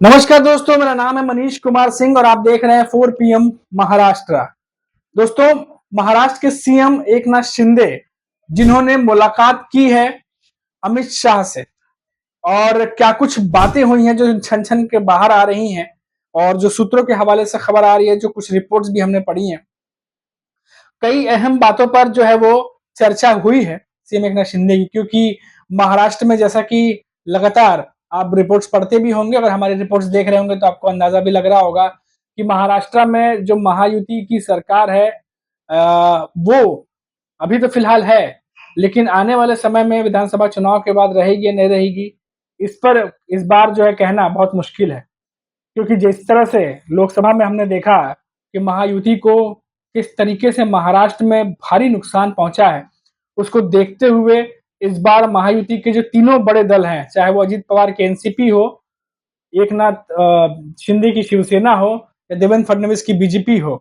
नमस्कार दोस्तों, मेरा नाम है मनीष कुमार सिंह और आप देख रहे हैं 4 पीएम महाराष्ट्र। दोस्तों, महाराष्ट्र के सीएम एकनाथ शिंदे जिन्होंने मुलाकात की है अमित शाह से और क्या कुछ बातें हुई हैं जो छन छन के बाहर आ रही हैं और जो सूत्रों के हवाले से खबर आ रही है, जो कुछ रिपोर्ट्स भी हमने पढ़ी हैं। कई अहम बातों पर जो है वो चर्चा हुई है सीएम एकनाथ शिंदे की, क्योंकि महाराष्ट्र में जैसा कि लगातार आप रिपोर्ट्स पढ़ते भी होंगे, अगर हमारी रिपोर्ट्स देख रहे होंगे तो आपको अंदाजा भी लग रहा होगा कि महाराष्ट्र में जो महायुति की सरकार है वो अभी तो फिलहाल है, लेकिन आने वाले समय में विधानसभा चुनाव के बाद रहेगी या नहीं रहेगी, इस पर इस बार जो है कहना बहुत मुश्किल है। क्योंकि जिस तरह से लोकसभा में हमने देखा कि महायुति को किस तरीके से महाराष्ट्र में भारी नुकसान पहुंचा है, उसको देखते हुए इस बार महायुति के जो तीनों बड़े दल हैं, चाहे वो अजित पवार की एनसीपी हो, एकनाथ शिंदे की शिवसेना हो या देवेंद्र फडणवीस की बीजेपी हो,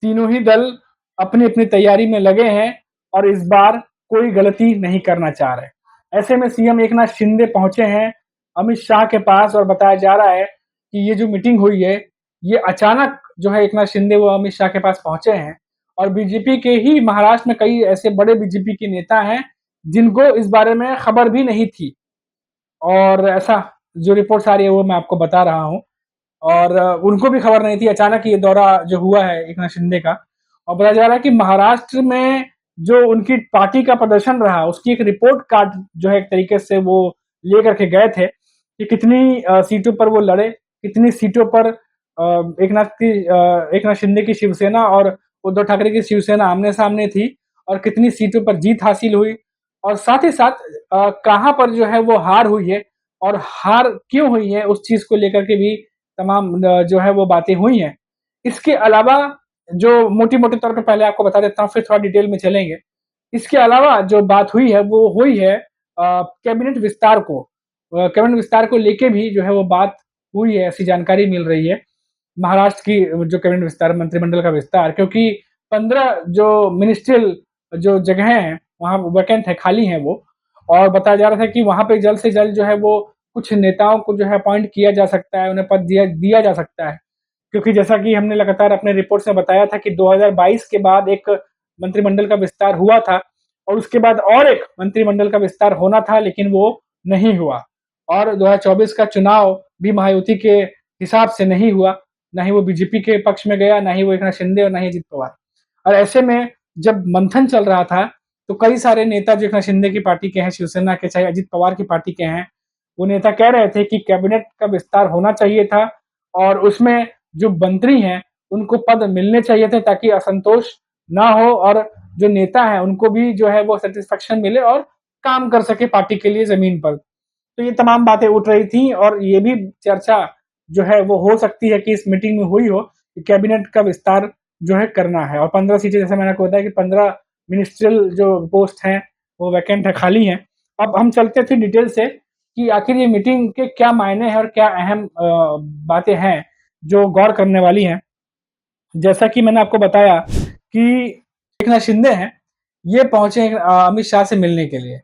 तीनों ही दल अपनी अपनी तैयारी में लगे हैं और इस बार कोई गलती नहीं करना चाह रहे। ऐसे में सीएम एकनाथ शिंदे पहुंचे हैं अमित शाह के पास और बताया जा रहा है कि ये जो मीटिंग हुई है, ये अचानक जो है एकनाथ शिंदे वो अमित शाह के पास पहुंचे हैं और बीजेपी के ही महाराष्ट्र में कई ऐसे बड़े बीजेपी के नेता हैं जिनको इस बारे में खबर भी नहीं थी और ऐसा जो रिपोर्ट्स आ रही है वो मैं आपको बता रहा हूँ। और उनको भी खबर नहीं थी, अचानक ये दौरा जो हुआ है एकनाथ शिंदे का। और बताया जा रहा है कि महाराष्ट्र में जो उनकी पार्टी का प्रदर्शन रहा, उसकी एक रिपोर्ट कार्ड जो है एक तरीके से वो लेकर के गए थे कि कितनी सीटों पर वो लड़े, कितनी सीटों पर एकनाथ शिंदे की शिवसेना और उद्धव ठाकरे की शिवसेना आमने-सामने थी और कितनी सीटों पर जीत हासिल हुई और साथ ही साथ कहाँ पर जो है वो हार हुई है और हार क्यों हुई है, उस चीज़ को लेकर के भी तमाम जो है वो बातें हुई हैं। इसके अलावा जो मोटी-मोटे तौर पे पहले आपको बता देता हूँ, फिर थोड़ा डिटेल में चलेंगे। इसके अलावा जो बात हुई है, वो हुई है कैबिनेट विस्तार को। कैबिनेट विस्तार को लेके भी जो है वो बात हुई है, ऐसी जानकारी मिल रही है। महाराष्ट्र की जो कैबिनेट विस्तार, मंत्रिमंडल का विस्तार, क्योंकि 15 जो मिनिस्ट्रियल जो जगहें हैं, वहाँ वैकेंट है, खाली हैं वो और बताया जा रहा था कि वहाँ पे जल्द से जल्द जो है वो कुछ नेताओं को जो है अपॉइंट किया जा सकता है, उन्हें पद दिया दिया जा सकता है। क्योंकि जैसा कि हमने लगातार अपने रिपोर्ट्स में बताया था कि 2022 के बाद एक मंत्रिमंडल का विस्तार हुआ था और उसके बाद और एक मंत्रिमंडल का विस्तार होना था, लेकिन वो नहीं हुआ और 2024 का चुनाव भी महायुति के हिसाब से नहीं हुआ, ना ही वो बीजेपी के पक्ष में गया, ना ही वो एकनाथ शिंदे और ना ही अजित पवार। और ऐसे में जब मंथन चल रहा था, तो कई सारे नेता जो एकनाथ शिंदे की पार्टी के हैं, शिवसेना के, चाहे अजित पवार की पार्टी के हैं, वो नेता कह रहे थे कि कैबिनेट का विस्तार होना चाहिए था और उसमें जो मंत्री हैं, उनको पद मिलने चाहिए थे ताकि असंतोष ना हो और जो नेता हैं, उनको भी जो है वो सैटिस्फैक्शन मिले और काम कर सके पार्टी के लिए ज़मीन पर। तो ये तमाम बातें उठ रही थी और ये भी चर्चा जो है वो हो सकती है कि इस मीटिंग में हुई हो कि कैबिनेट का विस्तार जो है करना है और 15 सीटें, जैसे मैंने आपको बताया कि 15 मिनिस्ट्रियल जो पोस्ट हैं, वो वैकेंट है, खाली हैं। अब हम चलते थे डिटेल से कि आखिर ये मीटिंग के क्या मायने हैं और क्या अहम बातें हैं, जो गौर करने वाली हैं। जैसा कि मैंने आपको बताया कि एकनाथ शिंदे हैं, ये पहुँचे हैं अमित शाह से मिलने के लिए।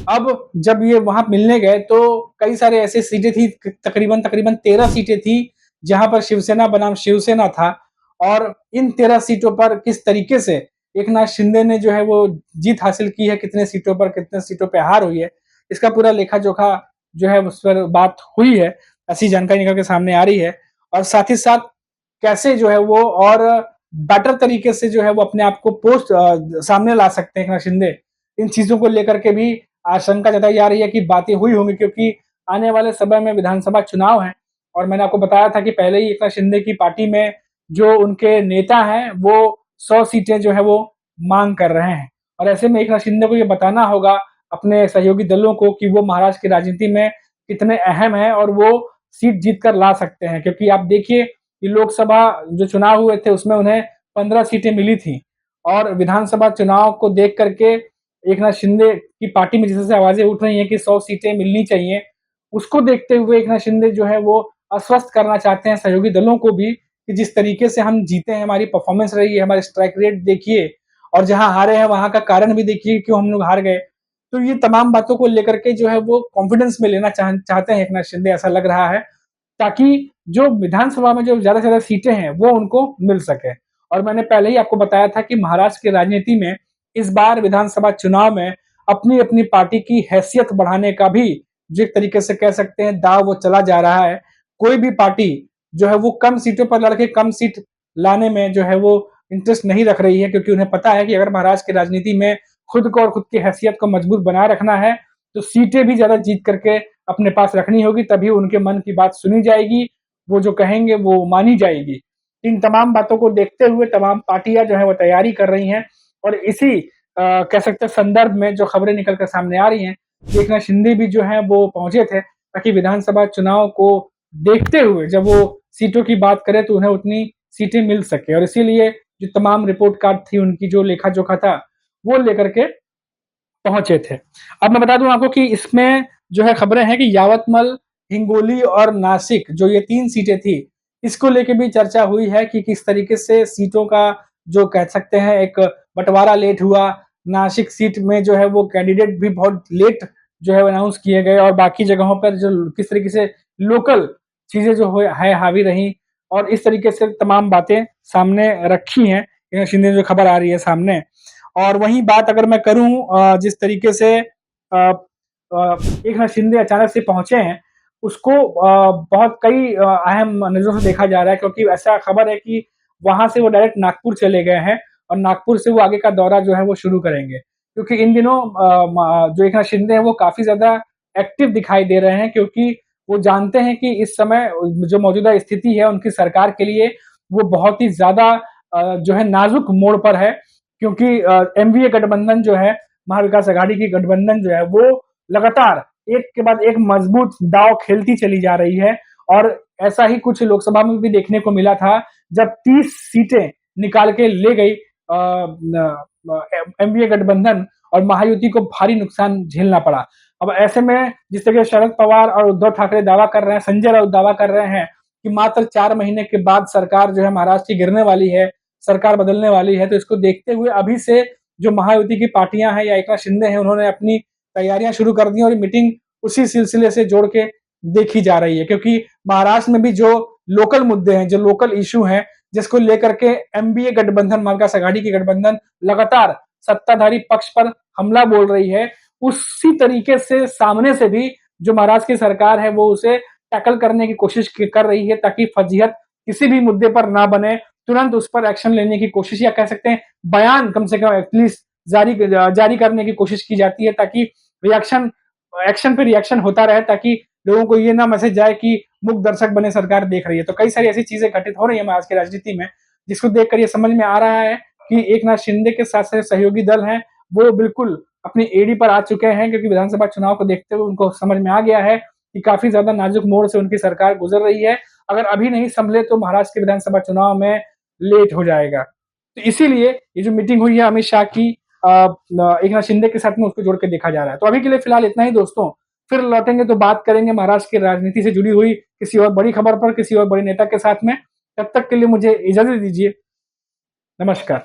अब जब ये वहाँ मिलने गए तो कई सारे ऐसी सीटें थी, तकरीबन 13 सीटें थी, जहाँ पर शिवसेना बनाम शिवसेना था और इन 13 सीटों पर किस तरीके से एकनाथ शिंदे ने जो है वो जीत हासिल की है, कितने सीटों पर, कितने सीटों पे हार हुई है, इसका पूरा लेखा-जोखा जो है उस पर बात हुई है, ऐसी जानकारी निकल के सामने आ रही है और साथ ही साथ कैसे जो है वो और बेटर तरीके से जो है वो अपने आप को सामने ला सकते हैं एकनाथ शिंदे। इन चीज़ों को लेकर के भी आशंका जताई जा रही है कि बातें हुई होंगी, क्योंकि आने वाले समय में विधानसभा चुनाव हैं और मैंने आपको बताया था कि पहले ही एकनाथ शिंदे की पार्टी में जो उनके नेता हैं, वो 100 सीटें जो है वो माँग कर रहे हैं और ऐसे में एकनाथ शिंदे को ये बताना होगा अपने सहयोगी दलों को कि वो महाराष्ट्र की राजनीति में कितने अहम हैं और वो सीट जीत कर ला सकते हैं। क्योंकि आप देखिए कि लोकसभा जो चुनाव हुए थे उसमें उन्हें 15 सीटें मिली थी और विधानसभा चुनाव को देख करके एकनाथ शिंदे की पार्टी में जिस तरह से आवाज़ें उठ रही हैं कि 100 सीटें मिलनी चाहिए, उसको देखते हुए एकनाथ शिंदे जो है वो आश्वस्त करना चाहते हैं सहयोगी दलों को भी कि जिस तरीके से हम जीते हैं, हमारी परफ़ॉर्मेंस रही है, हमारे स्ट्राइक रेट देखिए और जहाँ हारे हैं वहाँ का कारण भी देखिए क्यों हम लोग हार गए। तो ये तमाम बातों को लेकर के जो है वो कॉन्फिडेंस में लेना चाहते हैं एकनाथ शिंदे, ऐसा लग रहा है। ताकि जो विधानसभा में जो ज़्यादा से ज़्यादा सीटें हैं, वो उनको मिल सके। और मैंने पहले ही आपको बताया था कि महाराष्ट्र की राजनीति में इस बार विधानसभा चुनाव में अपनी-अपनी पार्टी की हैसियत बढ़ाने का भी जो एक तरीके से कह सकते हैं दाँव वो चला जा रहा है। कोई भी पार्टी जो है वो कम सीटों पर लड़ के कम सीट लाने में जो है वो इंटरेस्ट नहीं रख रही है, क्योंकि उन्हें पता है कि अगर महाराष्ट्र की राजनीति में खुद को और खुद की हैसियत को मजबूत बनाए रखना है, तो सीटें भी ज़्यादा जीत करके अपने पास रखनी होगी, तभी उनके मन की बात सुनी जाएगी, वो जो कहेंगे वो मानी जाएगी। इन तमाम बातों को देखते हुए तमाम पार्टियाँ जो हैं वो तैयारी कर रही हैं और इसी कह सकते हैं संदर्भ में जो खबरें निकल कर सामने आ रही हैं, एकनाथ शिंदे भी जो हैं वो पहुँचे थे, ताकि विधानसभा चुनाव को देखते हुए जब वो सीटों की बात करें तो उन्हें उतनी सीटें मिल सके, और इसीलिए जो तमाम रिपोर्ट कार्ड थी उनकी जो लेखा-जोखा था, वो लेकर के पहुँचे थे। अब मैं बता दूँ आपको कि इसमें जो है खबरें हैं कि यावतमल, हिंगोली और नासिक जो ये 3 सीटें थी, इसको लेके भी चर्चा हुई है कि किस तरीके से सीटों का जो कह सकते हैं एक बँटवारा लेट हुआ। नासिक सीट में जो है वो कैंडिडेट भी बहुत लेट जो है अनाउंस किए गए, और बाकी जगहों पर जो किस तरीके से लोकल चीज़ें जो है हावी रहीं, और इस तरीके से तमाम बातें सामने रखी हैं, शिंदे जो खबर आ रही है सामने। और वहीं बात अगर मैं करूँ जिस तरीके से एकनाथ शिंदे अचानक से पहुँचे हैं, उसको बहुत कई अहम नज़रों से देखा जा रहा है, क्योंकि ऐसा खबर है कि वहाँ से वो डायरेक्ट नागपुर चले गए हैं और नागपुर से वो आगे का दौरा जो है वो शुरू करेंगे। क्योंकि इन दिनों जो एकनाथ शिंदे हैं वो काफ़ी ज़्यादा एक्टिव दिखाई दे रहे हैं, क्योंकि वो जानते हैं कि इस समय जो मौजूदा स्थिति है उनकी सरकार के लिए वो बहुत ही ज़्यादा जो है नाज़ुक मोड़ पर है, क्योंकि एनडीए गठबंधन जो है, महाविकास अघाड़ी की गठबंधन जो है वो लगातार एक के बाद एक मजबूत दांव खेलती चली जा रही है, और ऐसा ही कुछ लोकसभा में भी देखने को मिला था जब 30 सीटें निकाल के ले गई एनडीए गठबंधन, और महायुति को भारी नुकसान झेलना पड़ा। अब ऐसे में जिस तरह शरद पवार और उद्धव ठाकरे दावा कर रहे हैं, संजय राउत दावा कर रहे हैं कि मात्र 4 महीने के बाद सरकार जो है महाराष्ट्र की गिरने वाली है, सरकार बदलने वाली है, तो इसको देखते हुए अभी से जो महायुति की पार्टियां हैं या एकनाथ शिंदे हैं, उन्होंने अपनी तैयारियां शुरू कर दी, और मीटिंग उसी सिलसिले से जोड़ के देखी जा रही है, क्योंकि महाराष्ट्र में भी जो लोकल मुद्दे हैं, जो लोकल इशू हैं, जिसको लेकर के एमबीए गठबंधन, महाविकास आघाड़ी की गठबंधन लगातार सत्ताधारी पक्ष पर हमला बोल रही है, उसी तरीके से सामने से भी जो महाराष्ट्र की सरकार है वो उसे टैकल करने की कोशिश कर रही है, ताकि फजीहत किसी भी मुद्दे पर ना बने, तुरंत उस पर एक्शन लेने की कोशिश, या कह सकते हैं बयान कम से कम एटलीस्ट जारी करने की कोशिश की जाती है, ताकि रिएक्शन एक्शन पे रिएक्शन होता रहे, ताकि लोगों को ये ना मैसेज जाए कि मुक्त दर्शक बने सरकार देख रही है। तो कई सारी ऐसी चीजें घटित हो रही है आज की राजनीति में, जिसको देखकर ये समझ में आ रहा है कि एकनाथ शिंदे के साथ साथ सहयोगी दल हैं, वो बिल्कुल अपनी एड़ी पर आ चुके हैं, क्योंकि विधानसभा चुनाव को देखते हुए उनको समझ में आ गया है कि काफी ज्यादा नाजुक मोड़ से उनकी सरकार गुजर रही है। अगर अभी नहीं संभले तो महाराष्ट्र के विधानसभा चुनाव में लेट हो जाएगा। तो इसीलिए ये जो मीटिंग हुई है अमित शाह की एकनाथ शिंदे के साथ में, उसको जोड़ के देखा जा रहा है। तो अभी के लिए फिलहाल इतना ही दोस्तों, फिर लौटेंगे तो बात करेंगे महाराष्ट्र की राजनीति से जुड़ी हुई किसी और बड़ी खबर पर, किसी और बड़े नेता के साथ में। तब तक के लिए मुझे इजाजत दीजिए। नमस्कार।